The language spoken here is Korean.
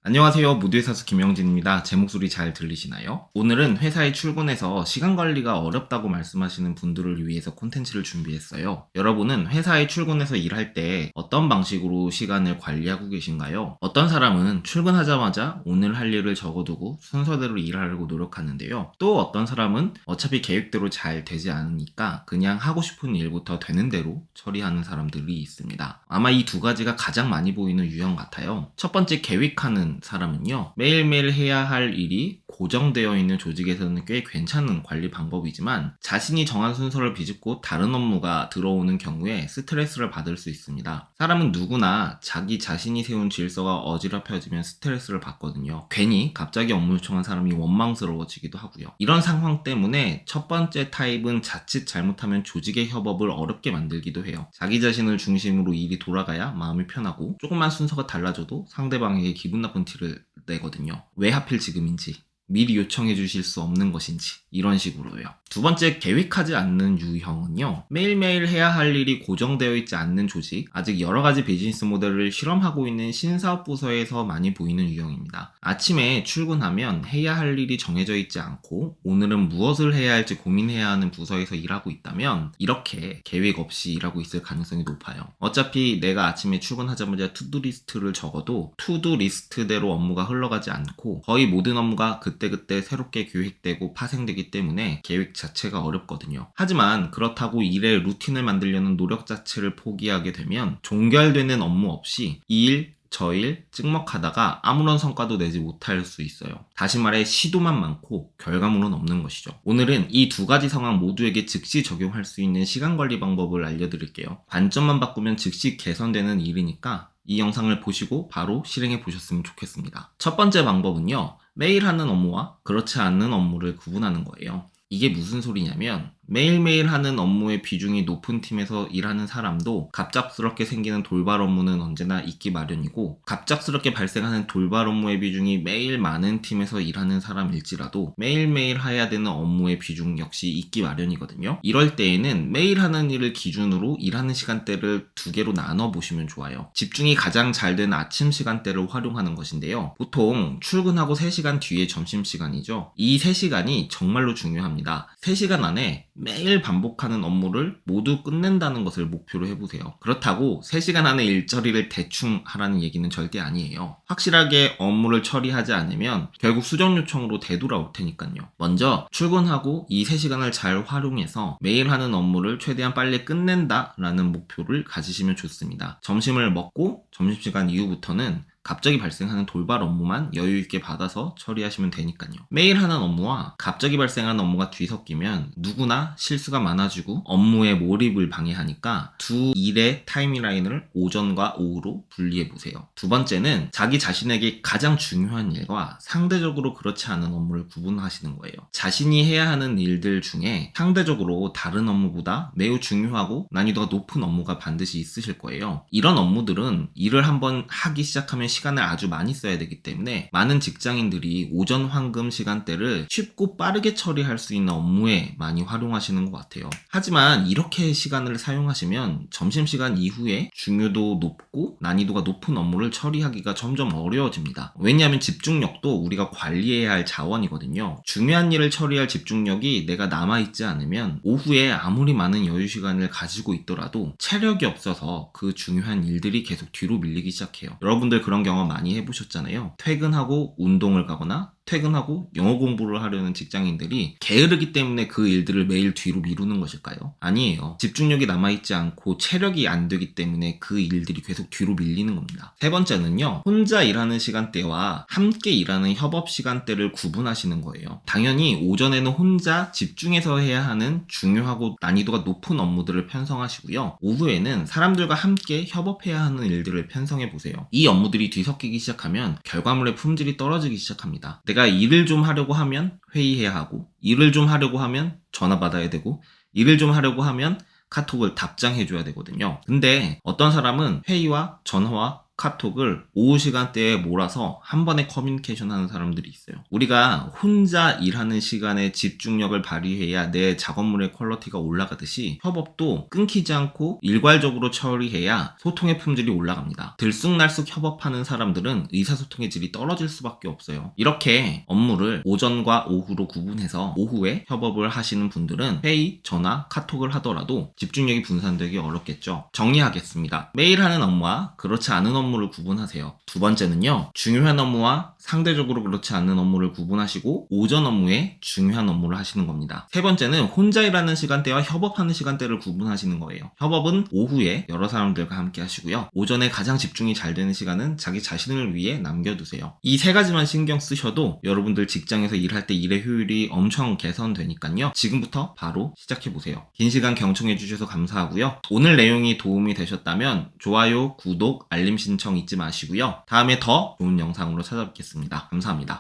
안녕하세요. 모두의 사수 김영진입니다. 제 목소리 잘 들리시나요? 오늘은 회사에 출근해서 시간 관리가 어렵다고 말씀하시는 분들을 위해서 콘텐츠를 준비했어요. 여러분은 회사에 출근해서 일할 때 어떤 방식으로 시간을 관리하고 계신가요? 어떤 사람은 출근하자마자 오늘 할 일을 적어두고 순서대로 일하려고 노력하는데요. 또 어떤 사람은 어차피 계획대로 잘 되지 않으니까 그냥 하고 싶은 일부터 되는 대로 처리하는 사람들이 있습니다. 아마 이 두 가지가 가장 많이 보이는 유형 같아요. 첫 번째, 계획하는 사람은요, 매일매일 해야 할 일이 고정되어 있는 조직에서는 꽤 괜찮은 관리 방법이지만 자신이 정한 순서를 비집고 다른 업무가 들어오는 경우에 스트레스를 받을 수 있습니다. 사람은 누구나 자기 자신이 세운 질서가 어지럽혀지면 스트레스를 받거든요. 괜히 갑자기 업무 요청한 사람이 원망스러워지기도 하고요. 이런 상황 때문에 첫 번째 타입은 자칫 잘못하면 조직의 협업을 어렵게 만들기도 해요. 자기 자신을 중심으로 일이 돌아가야 마음이 편하고 조금만 순서가 달라져도 상대방에게 기분 나쁜 티를 내거든요. 왜 하필 지금인지, 미리 요청해 주실 수 없는 것인지, 이런 식으로요. 두 번째, 계획하지 않는 유형은요, 매일매일 해야 할 일이 고정되어 있지 않는 조직, 아직 여러 가지 비즈니스 모델을 실험하고 있는 신사업 부서에서 많이 보이는 유형입니다. 아침에 출근하면 해야 할 일이 정해져 있지 않고 오늘은 무엇을 해야 할지 고민해야 하는 부서에서 일하고 있다면 이렇게 계획 없이 일하고 있을 가능성이 높아요. 어차피 내가 아침에 출근하자마자 투두 리스트를 적어도 투두 리스트대로 업무가 흘러가지 않고 거의 모든 업무가 그때그때 새롭게 계획되고 파생되기 때문에 계획 자체가 어렵거든요. 하지만 그렇다고 일의 루틴을 만들려는 노력 자체를 포기하게 되면 종결되는 업무 없이 이 일, 저 일 찍먹하다가 아무런 성과도 내지 못할 수 있어요. 다시 말해 시도만 많고 결과물은 없는 것이죠. 오늘은 이 두 가지 상황 모두에게 즉시 적용할 수 있는 시간 관리 방법을 알려드릴게요. 관점만 바꾸면 즉시 개선되는 일이니까 이 영상을 보시고 바로 실행해 보셨으면 좋겠습니다. 첫 번째 방법은요, 매일 하는 업무와 그렇지 않는 업무를 구분하는 거예요. 이게 무슨 소리냐면 매일매일 하는 업무의 비중이 높은 팀에서 일하는 사람도 갑작스럽게 생기는 돌발 업무는 언제나 있기 마련이고, 갑작스럽게 발생하는 돌발 업무의 비중이 매일 많은 팀에서 일하는 사람일지라도 매일매일 해야 되는 업무의 비중 역시 있기 마련이거든요. 이럴 때에는 매일 하는 일을 기준으로 일하는 시간대를 두 개로 나눠 보시면 좋아요. 집중이 가장 잘 되는 아침 시간대를 활용하는 것인데요. 보통 출근하고 3시간 뒤에 점심시간이죠. 이 3시간이 정말로 중요합니다. 3시간 안에 매일 반복하는 업무를 모두 끝낸다는 것을 목표로 해보세요. 그렇다고 3시간 안에 일처리를 대충 하라는 얘기는 절대 아니에요. 확실하게 업무를 처리하지 않으면 결국 수정 요청으로 되돌아올 테니까요. 먼저 출근하고 이 3시간을 잘 활용해서 매일 하는 업무를 최대한 빨리 끝낸다라는 목표를 가지시면 좋습니다. 점심을 먹고 점심시간 이후부터는 갑자기 발생하는 돌발 업무만 여유있게 받아서 처리하시면 되니까요. 매일 하는 업무와 갑자기 발생하는 업무가 뒤섞이면 누구나 실수가 많아지고 업무의 몰입을 방해하니까 두 일의 타임라인을 오전과 오후로 분리해보세요. 두 번째는 자기 자신에게 가장 중요한 일과 상대적으로 그렇지 않은 업무를 구분하시는 거예요. 자신이 해야 하는 일들 중에 상대적으로 다른 업무보다 매우 중요하고 난이도가 높은 업무가 반드시 있으실 거예요. 이런 업무들은 일을 한번 하기 시작하면 시간을 아주 많이 써야 되기 때문에 많은 직장인들이 오전 황금 시간대를 쉽고 빠르게 처리할 수 있는 업무에 많이 활용하시는 것 같아요. 하지만 이렇게 시간을 사용하시면 점심시간 이후에 중요도 높고 난이도가 높은 업무를 처리하기가 점점 어려워집니다. 왜냐하면 집중력도 우리가 관리해야 할 자원이거든요. 중요한 일을 처리할 집중력이 내가 남아있지 않으면 오후에 아무리 많은 여유시간을 가지고 있더라도 체력이 없어서 그 중요한 일들이 계속 뒤로 밀리기 시작해요. 여러분들 그런 경험 많이 해보셨잖아요. 퇴근하고 운동을 가거나 퇴근하고 영어 공부를 하려는 직장인들이 게으르기 때문에 그 일들을 매일 뒤로 미루는 것일까요? 아니에요. 집중력이 남아있지 않고 체력이 안 되기 때문에 그 일들이 계속 뒤로 밀리는 겁니다. 세 번째는요, 혼자 일하는 시간대와 함께 일하는 협업 시간대를 구분하시는 거예요. 당연히 오전에는 혼자 집중해서 해야 하는 중요하고 난이도가 높은 업무들을 편성하시고요. 오후에는 사람들과 함께 협업해야 하는 일들을 편성해 보세요. 이 업무들이 뒤섞이기 시작하면 결과물의 품질이 떨어지기 시작합니다. 내가 일을 좀 하려고 하면 회의해야 하고, 일을 좀 하려고 하면 전화 받아야 되고, 일을 좀 하려고 하면 카톡을 답장해줘야 되거든요. 근데 어떤 사람은 회의와 전화와 카톡을 오후 시간대에 몰아서 한 번에 커뮤니케이션 하는 사람들이 있어요. 우리가 혼자 일하는 시간에 집중력을 발휘해야 내 작업물의 퀄리티가 올라가듯이 협업도 끊기지 않고 일괄적으로 처리해야 소통의 품질이 올라갑니다. 들쑥날쑥 협업하는 사람들은 의사소통의 질이 떨어질 수밖에 없어요. 이렇게 업무를 오전과 오후로 구분해서 오후에 협업을 하시는 분들은 회의, 전화, 카톡을 하더라도 집중력이 분산되기 어렵겠죠. 정리하겠습니다. 매일 하는 업무와 그렇지 않은 업무를 구분하세요. 두 번째는요, 중요한 업무와 상대적으로 그렇지 않은 업무를 구분하시고 오전 업무에 중요한 업무를 하시는 겁니다. 세 번째는 혼자 일하는 시간대와 협업하는 시간대를 구분하시는 거예요. 협업은 오후에 여러 사람들과 함께 하시고요. 오전에 가장 집중이 잘 되는 시간은 자기 자신을 위해 남겨두세요. 이 세 가지만 신경 쓰셔도 여러분들 직장에서 일할 때 일의 효율이 엄청 개선되니까요. 지금부터 바로 시작해보세요. 긴 시간 경청해주셔서 감사하고요. 오늘 내용이 도움이 되셨다면 좋아요, 구독, 알림 신청 잊지 마시고요. 다음에 더 좋은 영상으로 찾아뵙겠습니다. 감사합니다.